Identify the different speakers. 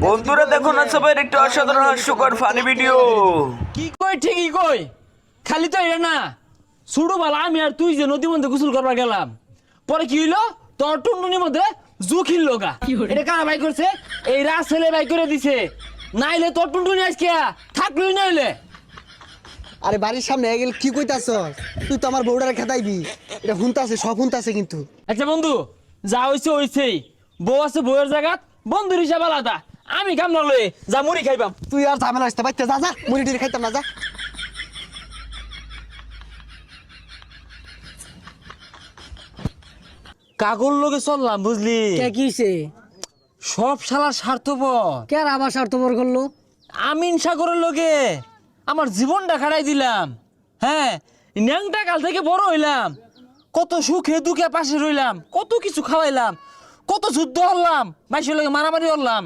Speaker 1: বন্ধুরা দেখুন না সবাই একটু অসাধারণ হাস্যকর ফানি ভিডিও।
Speaker 2: কি কই ঠিকই কই, খালি তো এটা না। ছুড়ু বালা আমি আর তুই যে নদী মধ্যে গোসল করবার গেলাম, পরে কি হইলো তোর টুনটুনির মধ্যে জুখিল লগা। এটা কারা বাই করছে? এই রাস ছেলে বাই করে দিছে, নাইলে তোর টুনটুনি আজকে থাকলই নাইলে।
Speaker 3: আরে বাড়ির সামনে গেল কি কইতাছ? তুই তো আমার বউডারে খেতাইবি। এটা হুনতাছে, সব হুনতাছে কিন্তু।
Speaker 2: আচ্ছা বন্ধু, যা হইছে হইছেই। বউ আছে বউয়ের জায়গা, বন্ধুর হিসাব আলাদা। আমি কাম না লয়ে যা মুড়ি খাইবাম।
Speaker 3: তুই আর ঝামেলা আসতে পারতে যা, যা মুড়ি টুড়ি খাইতাম না, যা।
Speaker 2: কাগর লগে চললাম বুঝলি,
Speaker 4: কে কিছে?
Speaker 2: সব শালা স্বার্থপর।
Speaker 4: কে আবার স্বার্থপর করলো?
Speaker 2: আমিন সাগরের লগে আমার জীবনটা খাড়াই দিলাম। হ্যাঁ, ন্যাংটা কাল থেকে বড় হইলাম, কত সুখে দুঃখে পাশে রইলাম, কত কিছু খাওয়াইলাম, কত যুদ্ধ হলাম, মাইশের লগে মারামারি হলাম।